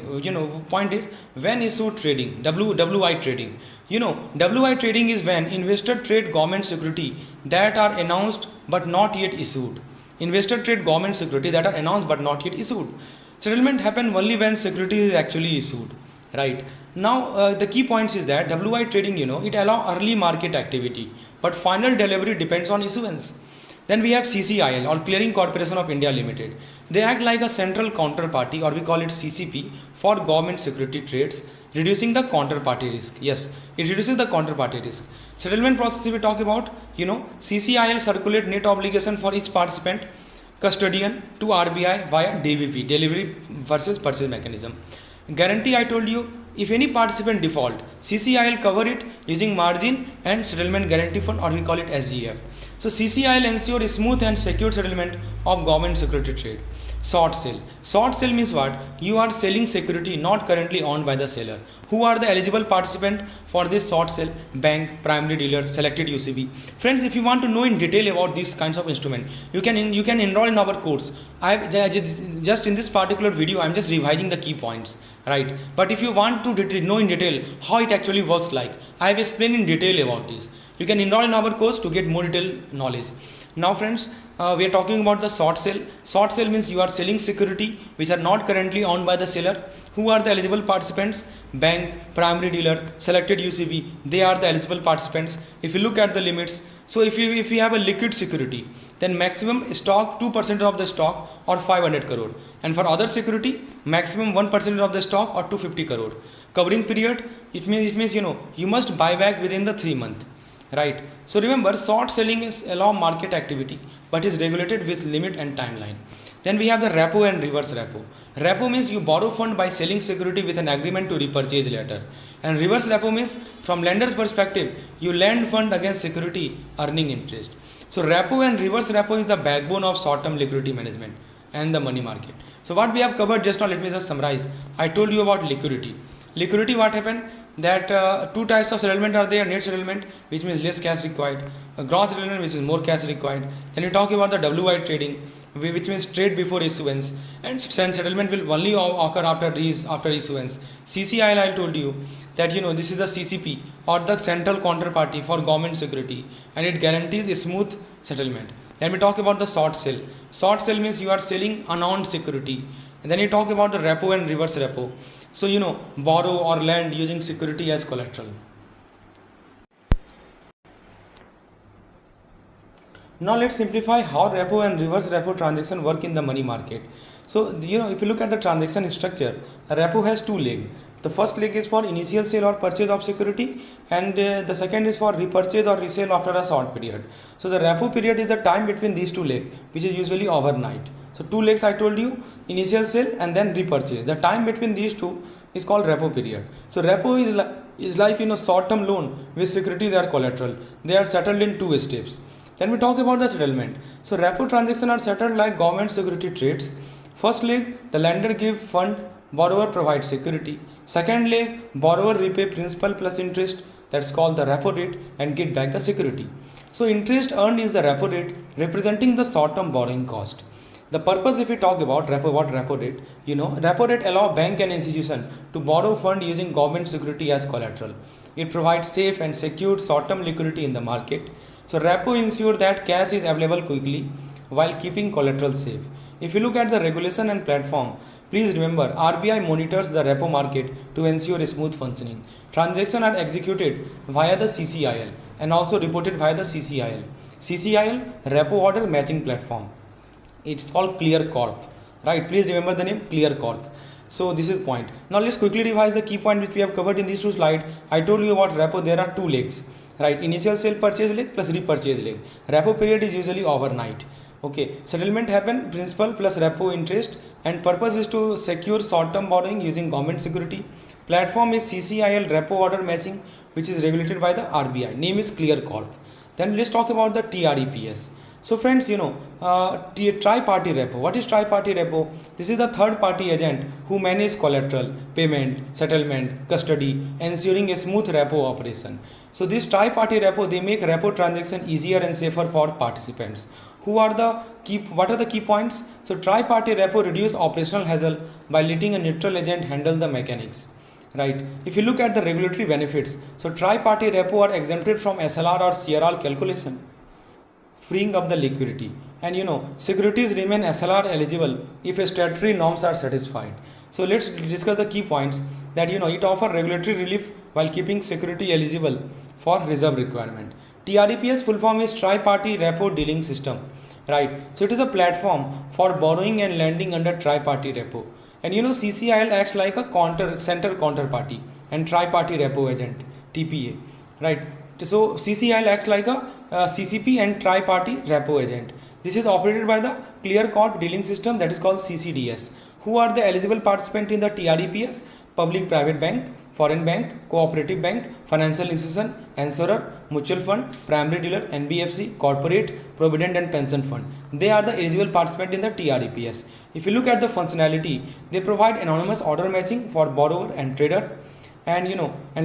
point is when issued trading, WI trading. WI trading is when investor trade government security that are announced but not yet issued. Investor trade government security that are announced but not yet issued. Settlement happen only when security is actually issued, right? Now the key points is that WI trading, it allow early market activity, but final delivery depends on issuance. Then we have CCIL or Clearing Corporation of India Limited. They act like a central counterparty, or we call it CCP, for government security trades, reducing the counterparty risk. Yes, it reduces the counterparty risk. Settlement process we talk about, CCIL circulate net obligation for each participant, custodian to RBI via DVP, delivery versus purchase mechanism. Guarantee I told you, if any participant default, CCIL cover it using margin and settlement guarantee fund, or we call it SGF. So CCIL ensure smooth and secure settlement of government security trade. Short sale. Short sale means what? You are selling security not currently owned by the seller. Who are the eligible participant for this short sale? Bank, primary dealer, selected UCB. Friends, if you want to know in detail about these kinds of instrument, you can enroll in our course. Just in this particular video, I'm just revising the key points, right? But if you want to know in detail how it actually works like, I've explained in detail about this. You can enroll in our course to get more detailed knowledge. Now friends, we are talking about the short sale. Short sale means you are selling security which are not currently owned by the seller. Who are the eligible participants? Bank, primary dealer, selected UCB. They are the eligible participants. If you look at the limits, so if you have a liquid security, then maximum stock 2% of the stock or 500 crore. And for other security, maximum 1% of the stock or 250 crore. Covering period, it means you must buy back within the 3 months. right? So remember, short selling is allow market activity but is regulated with limit and timeline. Then we have the repo and reverse repo. Repo means you borrow fund by selling security with an agreement to repurchase later, and reverse repo means from lender's perspective you lend fund against security earning interest. So repo and reverse repo is the backbone of short term liquidity management and the money market. So what we have covered just now, let me just summarize. I told you about liquidity. Liquidity, what happened, that two types of settlement are there: net settlement, which means less cash required; gross settlement, which is more cash required. Then we talk about the WI trading, which means trade before issuance, and settlement will only occur after issuance. CCIL, I told you that this is the CCP or the central counterparty for government security, and it guarantees a smooth settlement. Then we talk about the short sale. Short sale means you are selling unowned security. And then you talk about the repo and reverse repo. So borrow or lend using security as collateral. Now let's simplify how repo and reverse repo transaction work in the money market. So if you look at the transaction structure, a repo has two legs. The first leg is for initial sale or purchase of security, and the second is for repurchase or resale after a short period. So the repo period is the time between these two legs, which is usually overnight. So two legs I told you: initial sale and then repurchase. The time between these two is called repo period. So repo is like short term loan with securities are collateral. They are settled in two steps. Then we talk about the settlement. So repo transactions are settled like government security trades. First leg, the lender give fund, borrower provides security. Second leg, borrower repay principal plus interest, that's called the repo rate, and get back the security. So interest earned is the repo rate, representing the short term borrowing cost. The purpose, if we talk about repo rate, repo rate allow bank and institution to borrow fund using government security as collateral. It provides safe and secured short term liquidity in the market. So repo ensure that cash is available quickly while keeping collateral safe. If you look at the regulation and platform, please remember RBI monitors the repo market to ensure a smooth functioning. Transactions are executed via the CCIL and also reported via the CCIL. CCIL, Repo Order Matching Platform. It's called Clear Corp, right? Please remember the name Clear Corp. So this is point. Now let's quickly revise the key point which we have covered in these two slides. I told you about repo. There are two legs, right? Initial sale purchase leg plus repurchase leg. Repo period is usually overnight. Okay, settlement happen principal plus repo interest, and purpose is to secure short term borrowing using government security. Platform is CCIL, Repo Order Matching, which is regulated by the RBI. Name is Clear Corp. Then let's talk about the TREPS. So friends, tri-party repo. What is tri-party repo? This is the third party agent who manage collateral, payment, settlement, custody, ensuring a smooth repo operation. So this tri-party repo, they make repo transaction easier and safer for participants. What are the key points? So tri-party repo reduce operational hassle by letting a neutral agent handle the mechanics. Right. If you look at the regulatory benefits, so tri-party repo are exempted from SLR or CRR calculation, freeing up the liquidity. And securities remain SLR eligible if statutory norms are satisfied. So let's discuss the key points that it offers regulatory relief while keeping security eligible for reserve requirement. TREPS full form is Tri-Party Repo Dealing System, right? So it is a platform for borrowing and lending under tri-party repo. And CCIL acts like a center counterparty and tri-party repo agent, TPA, right? So CCIL acts like a CCP and tri-party repo agent. This is operated by the Clear Corp Dealing System, that is called CCDS. Who are the eligible participants in the TREPS? Public private bank, foreign bank, cooperative bank, financial institution, insurer, mutual fund, primary dealer, NBFC, corporate, provident and pension fund. They are the eligible participants in the TREPS. If you look at the functionality, they provide anonymous order matching for borrower and trader, and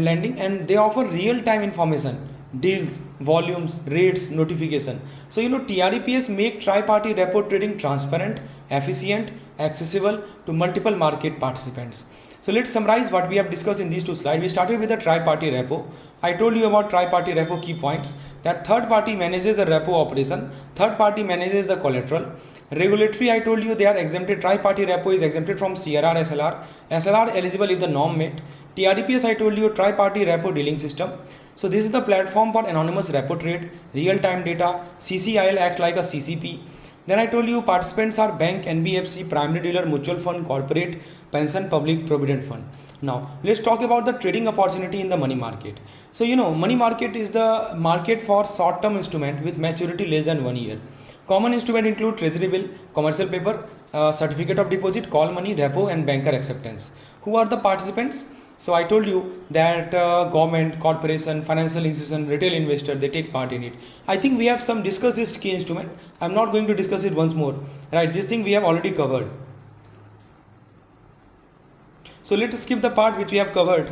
lending, and they offer real-time information, deals, volumes, rates, notification. So TREPS make tri-party repo trading transparent, efficient, accessible to multiple market participants. So let's summarize what we have discussed in these two slides. We started with the tri-party repo. I told you about tri-party repo key points, that third party manages the repo operation, third party manages the collateral. Regulatory, I told you they are exempted. Tri-party repo is exempted from CRR, SLR. SLR eligible if the norm met. TREPS, I told you, tri-party repo dealing system. So this is the platform for anonymous repo trade, real-time data. CCIL acts like a CCP. Then I told you participants are bank, NBFC, primary dealer, mutual fund, corporate, pension, public provident fund. Now let's talk about the trading opportunity in the money market. So money market is the market for short-term instrument with maturity less than 1 year. Common instrument include treasury bill, commercial paper, certificate of deposit, call money, repo, and banker acceptance. Who are the participants? So I told you that government, corporation, financial institution, retail investor, they take part in it. I think we have some discussed this key instrument. I'm not going to discuss it once more. Right, this thing we have already covered. So let's skip the part which we have covered.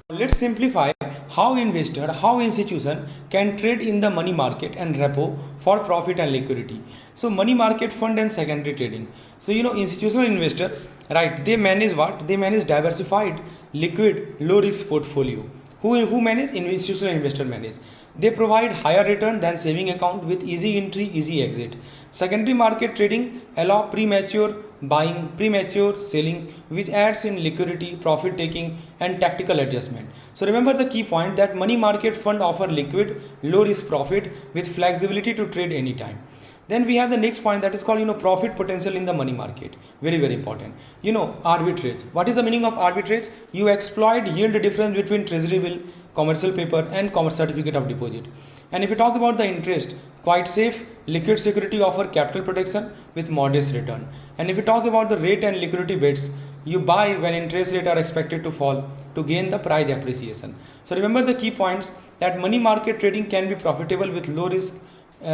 Let's simplify how investor, how institution can trade in the money market and repo for profit and liquidity. So money market fund and secondary trading. So institutional investor, right, they manage what? They manage diversified, liquid, low risk portfolio. Who manage? Institutional investor manage. They provide higher return than saving account with easy entry, easy exit. Secondary market trading allow premature buying, premature selling, which adds in liquidity, profit taking, and tactical adjustment. So remember the key point that money market fund offer liquid, low risk profit with flexibility to trade anytime. Then we have the next point that is called profit potential in the money market. Very, very important. Arbitrage. What is the meaning of arbitrage? You exploit yield difference between treasury bill, commercial paper, and certificate of deposit. And if you talk about the interest, quite safe, liquid security offer capital protection with modest return. And if you talk about the rate and liquidity bets, you buy when interest rates are expected to fall to gain the price appreciation. So remember the key points that money market trading can be profitable with low risk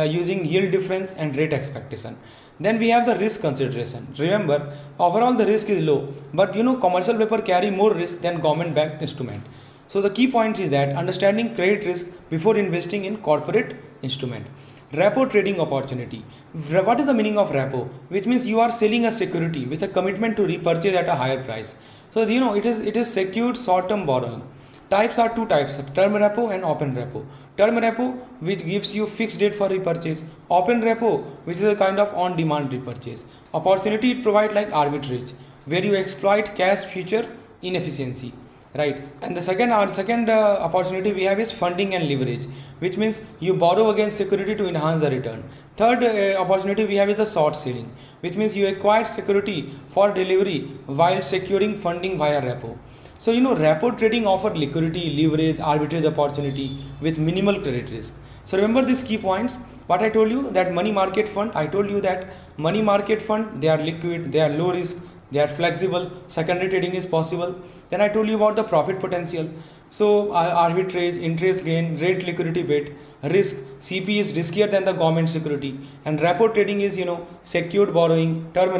using yield difference and rate expectation. Then we have the risk consideration. Remember, overall the risk is low, but commercial paper carry more risk than government backed instrument. So the key point is that understanding credit risk before investing in corporate instrument. Repo trading opportunity. What is the meaning of repo? Which means you are selling a security with a commitment to repurchase at a higher price. So it is secured short-term borrowing. Types are two types: term repo and open repo. Term repo, which gives you fixed date for repurchase. Open repo, which is a kind of on-demand repurchase. Opportunity it provides like arbitrage, where you exploit cash future inefficiency. Right, and the second opportunity we have is funding and leverage, which means you borrow against security to enhance the return. Third opportunity we have is the short selling, which means you acquire security for delivery while securing funding via repo. So repo trading offer liquidity, leverage, arbitrage opportunity with minimal credit risk. So remember these key points. What I told you that money market fund, I told you that money market fund, they are liquid, they are low risk, they are flexible, secondary trading is possible. Then I told you about the profit potential. So arbitrage, interest gain, rate liquidity bet, risk, CP is riskier than the government security, and repo trading is secured borrowing, term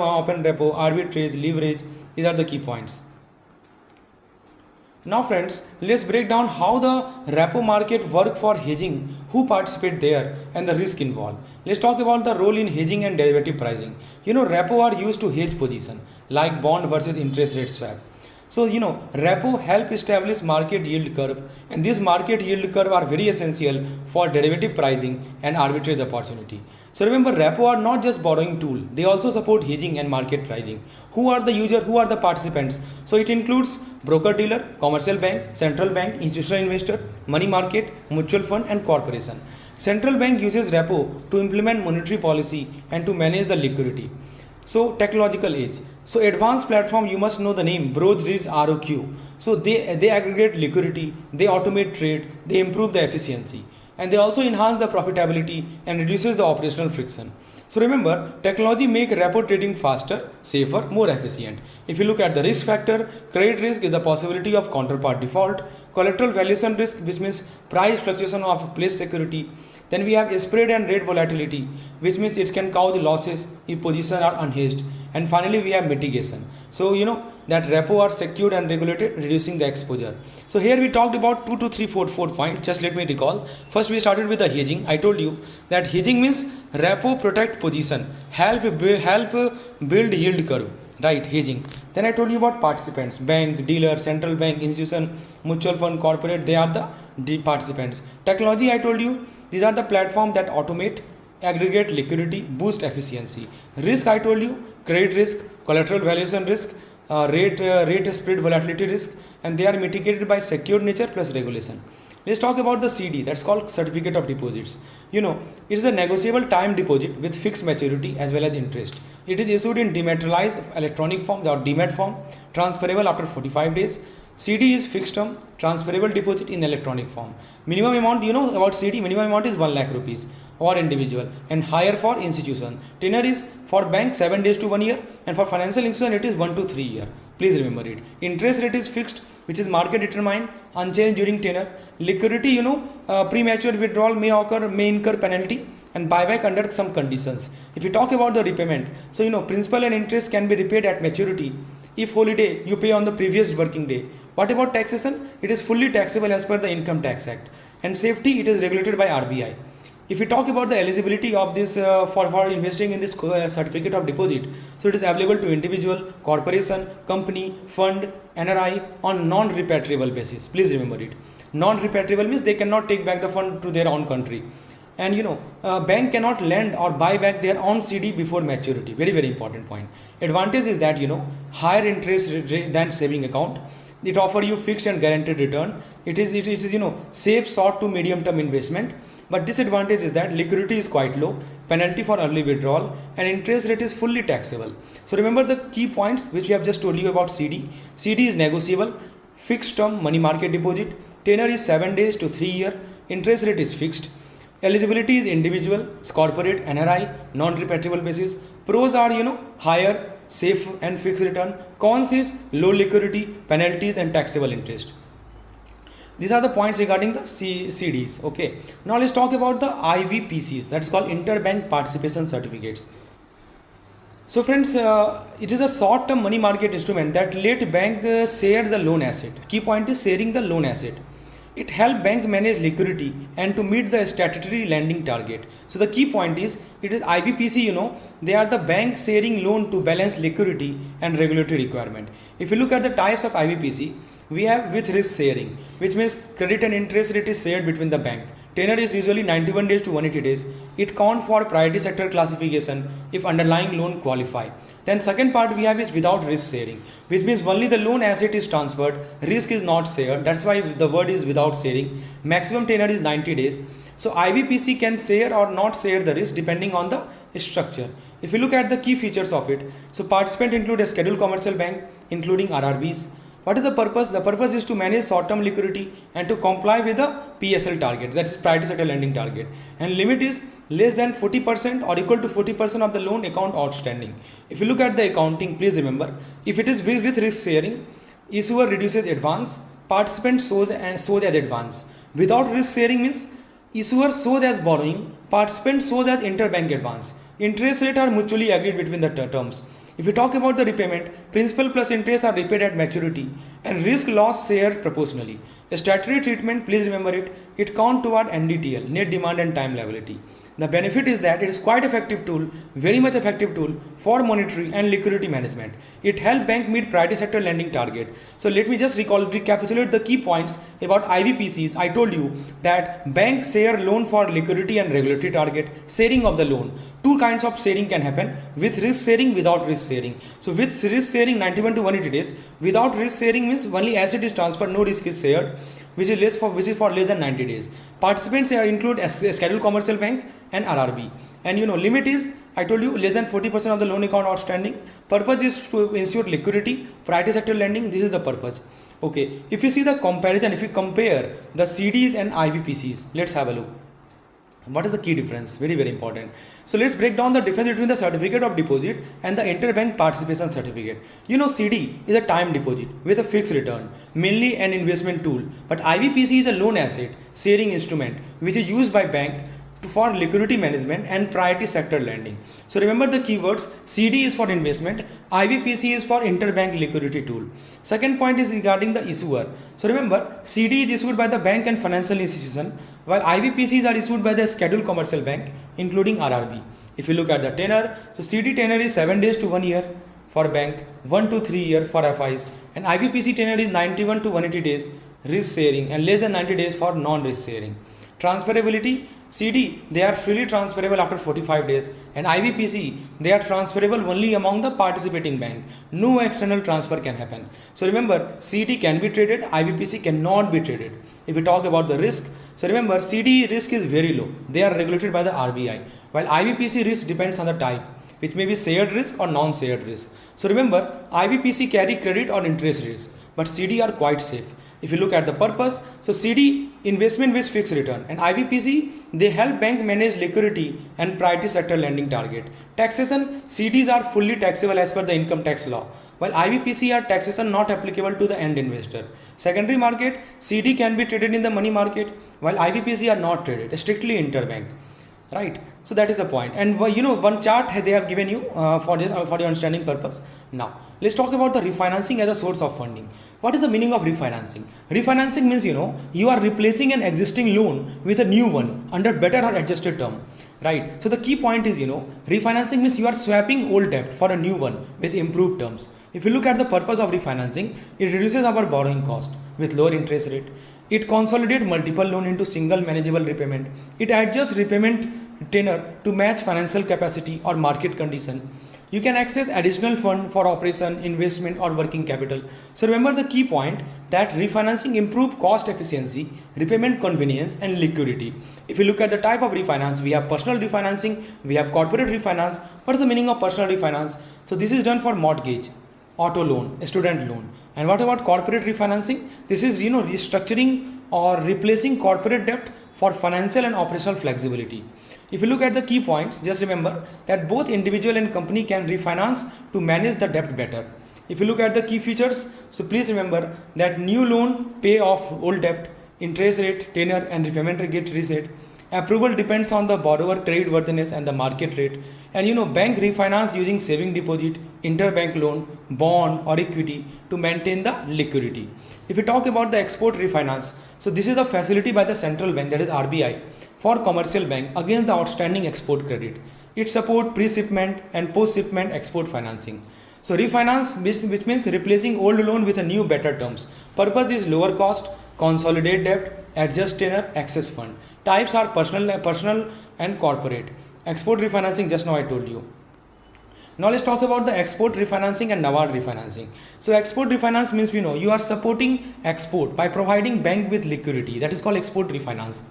open repo, arbitrage, leverage. These are the key points. Now friends, let's break down how the repo market work for hedging, who participate there, and the risk involved. Let's talk about the role in hedging and derivative pricing. Repo are used to hedge position like bond versus interest rate swap. So repo help establish market yield curve, and this market yield curve are very essential for derivative pricing and arbitrage opportunity. So remember, repo are not just borrowing tool, they also support hedging and market pricing. Who are the user, who are the participants? So it includes broker dealer, commercial bank, central bank, institutional investor, money market, mutual fund, and corporation. Central bank uses repo to implement monetary policy and to manage the liquidity. So technological age. So advanced platform, you must know the name, Broadridge ROQ. So they aggregate liquidity, they automate trade, they improve the efficiency, and they also enhance the profitability and reduces the operational friction. So remember, technology make repo trading faster, safer, more efficient. If you look at the risk factor, credit risk is the possibility of counterpart default, collateral valuation risk, which means price fluctuation of placed security. Then we have spread and rate volatility, which means it can cause losses if positions are unhedged. And finally, we have mitigation. So that repo are secured and regulated, reducing the exposure. So here we talked about 2 to 3, 4 points. Just let me recall. First, we started with the hedging. I told you that hedging means repo protect position, help build yield curve. Right, hedging. Then I told you about participants: bank, dealer, central bank, institution, mutual fund, corporate. They are the participants. Technology, I told you, these are the platform that automate, aggregate liquidity, boost efficiency. Risk, I told you, credit risk, collateral valuation risk, rate spread volatility risk, and they are mitigated by secured nature plus regulation. Let's talk about the CD, that's called certificate of deposits. It is a negotiable time deposit with fixed maturity as well as interest. It is issued in dematerialized electronic form or demat form, transferable after 45 days. CD is fixed term, transferable deposit in electronic form. Minimum amount, about CD, minimum amount is 1 lakh rupees or individual, and higher for institution. Tenure is for bank 7 days to 1 year, and for financial institution it is 1 to 3 year. Please remember it. Interest rate is fixed, which is market determined, unchanged during tenure. Liquidity, premature withdrawal may incur penalty, and buyback under some conditions. If you talk about the repayment, so principal and interest can be repaid at maturity. If holiday, you pay on the previous working day. What about taxation? It is fully taxable as per the Income Tax Act. And safety, it is regulated by RBI. If we talk about the eligibility of this for investing in this certificate of deposit, so it is available to individual, corporation, company, fund, NRI on non-repatriable basis. Please remember it. Non-repatriable means they cannot take back the fund to their own country. And bank cannot lend or buy back their own CD before maturity. Very, very important point. Advantage is that higher interest rate than saving account. It offers you fixed and guaranteed return. It is safe short to medium term investment. But disadvantage is that liquidity is quite low, penalty for early withdrawal, and interest rate is fully taxable. So remember the key points which we have just told you about CD. CD is negotiable, fixed term money market deposit, tenure is 7 days to 3 year, interest rate is fixed. Eligibility is individual, corporate, NRI, non-repatriable basis. Pros are higher, safe and fixed return. Cons is low liquidity, penalties and taxable interest. These are the points regarding the CDs. Okay. Now let's talk about the IVPCs. That's called Interbank Participation Certificates. So friends, it is a short-term money market instrument that let bank share the loan asset. Key point is sharing the loan asset. It helps bank manage liquidity and to meet the statutory lending target. So the key point is, it is IBPC, they are the bank sharing loan to balance liquidity and regulatory requirement. If you look at the types of IBPC, we have with risk sharing, which means credit and interest rate is shared between the bank. Tenure is usually 91 days to 180 days. It counts for priority sector classification if underlying loan qualify. Then second part we have is without risk sharing, which means only the loan asset is transferred, risk is not shared. That's why the word is without sharing. Maximum tenure is 90 days. So IBPC can share or not share the risk depending on the structure. If you look at the key features of it, so participant include a scheduled commercial bank including RRBs. What is the purpose? The purpose is to manage short-term liquidity and to comply with the PSL target, that is priority sector lending target. And limit is less than 40% or equal to 40% of the loan account outstanding. If you look at the accounting, please remember, if it is with risk sharing, issuer reduces advance, participant shows as advance. Without risk sharing means issuer shows as borrowing, participant shows as interbank advance. Interest rate are mutually agreed between the terms. If we talk about the repayment, principal plus interest are repaid at maturity and risk loss shared proportionally. A statutory treatment, please remember it, it count toward NDTL, net demand and time liability. The benefit is that it is quite effective tool, very much effective tool for monetary and liquidity management. It helps bank meet priority sector lending target. So let me just recapitulate the key points about IVPCs. I told you that banks share loan for liquidity and regulatory target, sharing of the loan. Two kinds of sharing can happen, with risk sharing, without risk sharing. So with risk sharing 91 to 180 days, without risk sharing means only asset is transferred, no risk is shared, which is for less than 90 days. Participants here include a scheduled commercial bank and RRB. And limit is, I told you, less than 40% of the loan account outstanding. Purpose is to ensure liquidity, priority sector lending. This is the purpose. Okay, if you see the comparison, if you compare the CDs and IVPCs, let's have a look. What is the key difference? Very, very important. So let's break down the difference between the certificate of deposit and the interbank participation certificate. CD is a time deposit with a fixed return, mainly an investment tool. But IVPC is a loan asset sharing instrument which is used by bank for liquidity management and priority sector lending. So remember the keywords, CD is for investment, IVPC is for interbank liquidity tool. Second point is regarding the issuer. So remember, CD is issued by the bank and financial institution, while IVPCs are issued by the scheduled commercial bank including RRB. If you look at the tenure, so CD tenure is 7 days to 1 year for bank, 1 to 3 year for FIs, and IVPC tenure is 91 to 180 days risk sharing and less than 90 days for non-risk sharing. Transferability, CD, they are freely transferable after 45 days, and IBPC, they are transferable only among the participating bank. No external transfer can happen. So remember, CD can be traded, IBPC cannot be traded. If we talk about the risk, so remember, CD risk is very low. They are regulated by the RBI, while IBPC risk depends on the type, which may be shared risk or non-shared risk. So remember, IBPC carry credit or interest risk, but CD are quite safe. If you look at the purpose, so CD investment with fixed return, and IBPC, they help bank manage liquidity and priority sector lending target. Taxation, CDs are fully taxable as per the income tax law, while IBPC are taxation not applicable to the end investor. Secondary market, CD can be traded in the money market, while IBPC are not traded, strictly interbank. Right, so that is the point. And one chart they have given you for your understanding purpose. Now let's talk about the refinancing as a source of funding. What is the meaning of refinancing? Refinancing means you are replacing an existing loan with a new one under better or adjusted term. Right, so the key point is refinancing means you are swapping old debt for a new one with improved terms. If you look at the purpose of refinancing, it reduces our borrowing cost with lower interest rate. It consolidates multiple loan into single manageable repayment. It adjusts repayment tenor to match financial capacity or market condition. You can access additional fund for operation, investment or working capital. So remember the key point that refinancing improves cost efficiency, repayment convenience and liquidity. If you look at the type of refinance, we have personal refinancing, we have corporate refinance. What is the meaning of personal refinance? So this is done for mortgage, auto loan, student loan. And what about corporate refinancing? This is restructuring or replacing corporate debt for financial and operational flexibility. If you look at the key points, just remember that both individual and company can refinance to manage the debt better. If you look at the key features, so please remember that new loan pay off old debt, interest rate, tenor and repayment rate get reset. Approval depends on the borrower credit worthiness and the market rate. And bank refinance using saving deposit, interbank loan, bond or equity to maintain the liquidity. If we talk about the export refinance, so this is a facility by the central bank, that is RBI, for commercial bank against the outstanding export credit. It supports pre-shipment and post-shipment export financing. So refinance, which means replacing old loan with a new better terms. Purpose is lower cost, consolidate debt, adjust tenor, access fund. Types are personal and corporate. Export refinancing, just now I told you. Now let's talk about the export refinancing and NABARD refinancing. So export refinance means you are supporting export by providing bank with liquidity. That is called export refinance.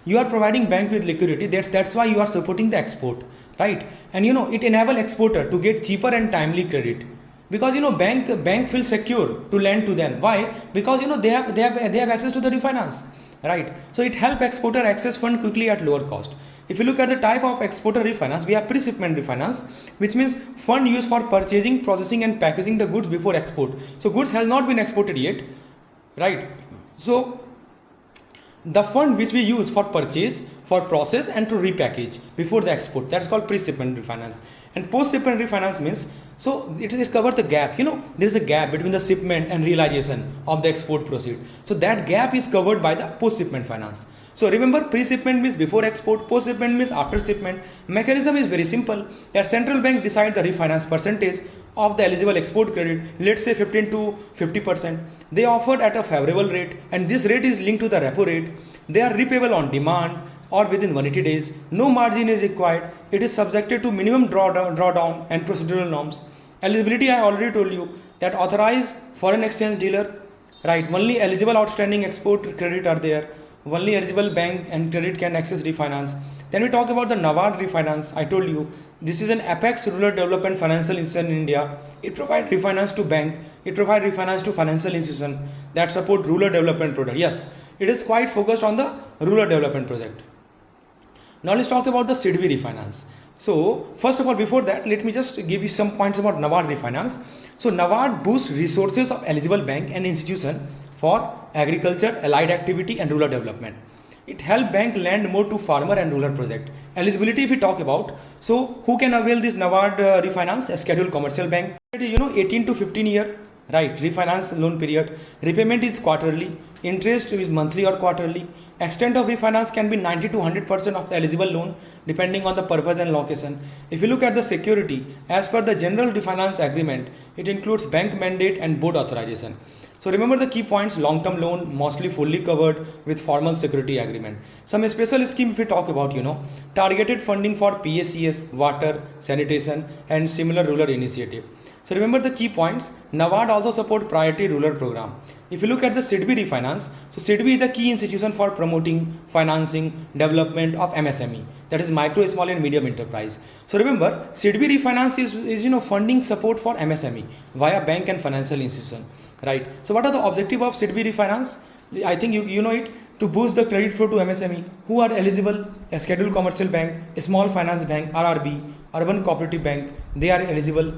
You are providing bank with liquidity. That's why you are supporting the export, right? And it enable exporter to get cheaper and timely credit. Because bank feels secure to lend to them. Why? Because they have access to the refinance, right? So it help exporter access fund quickly at lower cost. If you look at the type of exporter refinance, we have pre-shipment refinance, which means fund used for purchasing, processing and packaging the goods before export. So goods has not been exported yet, right? So the fund which we use for purchase, for process and to repackage before the export, that's called pre-shipment refinance. And post-shipment refinance means, so it covers the gap. There is a gap between the shipment and realization of the export proceed. So that gap is covered by the post-shipment finance. So remember, pre-shipment means before export, post-shipment means after shipment. Mechanism is very simple. That central bank decide the refinance percentage of the eligible export credit, let's say 15 to 50%. They offered at a favorable rate, and this rate is linked to the repo rate. They are repayable on demand or within 180 days. No margin is required. It is subjected to minimum drawdown and procedural norms. Eligibility, I already told you that authorized foreign exchange dealer, right? Only eligible outstanding export credit are there. Only eligible bank and credit can access refinance. Then we talk about the NABARD refinance. I told you this is an apex rural development financial institution in India. It provides refinance to bank. It provides refinance to financial institution that support rural development project. Yes, it is quite focused on the rural development project. Now let's talk about the CTP refinance. So first of all, before that, let me just give you some points about NABARD refinance. So NABARD boosts resources of eligible bank and institution for agriculture, allied activity and rural development. It helps bank lend more to farmer and rural project. Eligibility, if we talk about, so who can avail this NABARD refinance? A scheduled commercial bank, 18 to 15 year, right? Refinance loan period. Repayment is quarterly. Interest is monthly or quarterly. Extent of refinance can be 90 to 100% of the eligible loan depending on the purpose and location. If you look at the security, as per the general refinance agreement, it includes bank mandate and board authorization. So remember the key points: long-term loan, mostly fully covered with formal security agreement. Some special scheme if we talk about, targeted funding for PACS, water, sanitation and similar rural initiative. So remember the key points. NABARD also support priority rural program. If you look at the SIDBI refinance, so SIDBI is the key institution for promoting, financing, development of MSME, that is micro, small and medium enterprise. So remember, SIDBI refinance is funding support for MSME via bank and financial institution, right? So what are the objective of SIDBI refinance? I think you know it. To boost the credit flow to MSME who are eligible: a scheduled commercial bank, a small finance bank, RRB, urban cooperative bank, they are eligible.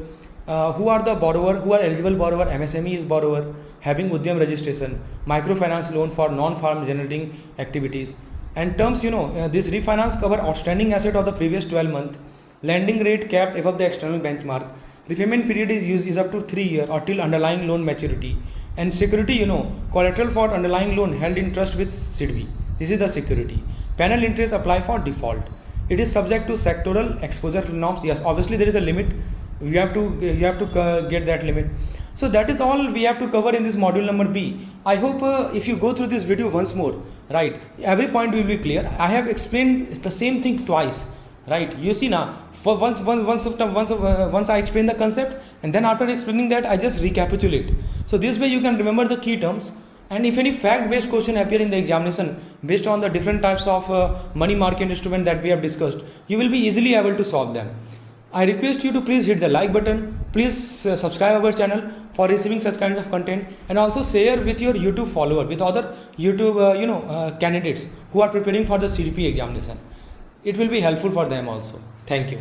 Who are the borrower? Who are eligible borrower? MSME is borrower having Udyam registration, microfinance loan for non-farm generating activities. And terms, this refinance cover outstanding asset of the previous 12 months, lending rate capped above the external benchmark, repayment period is up to 3 years or till underlying loan maturity, and security, collateral for underlying loan held in trust with SIDBI. This is the security. Penal interest apply for default. It is subject to sectoral exposure norms. Yes, obviously there is a limit. You have to get that limit. So that is all we have to cover in this module number B. I hope if you go through this video once more, right, every point will be clear. I have explained the same thing twice, right? You see now, for once I explain the concept, and then after explaining that I just recapitulate. So this way you can remember the key terms. And if any fact-based question appear in the examination based on the different types of money market instrument that we have discussed, you will be easily able to solve them. I request you to please hit the like button, please subscribe our channel for receiving such kind of content, and also share with your YouTube follower, with other YouTube candidates who are preparing for the CTP examination. It will be helpful for them also. Thank you.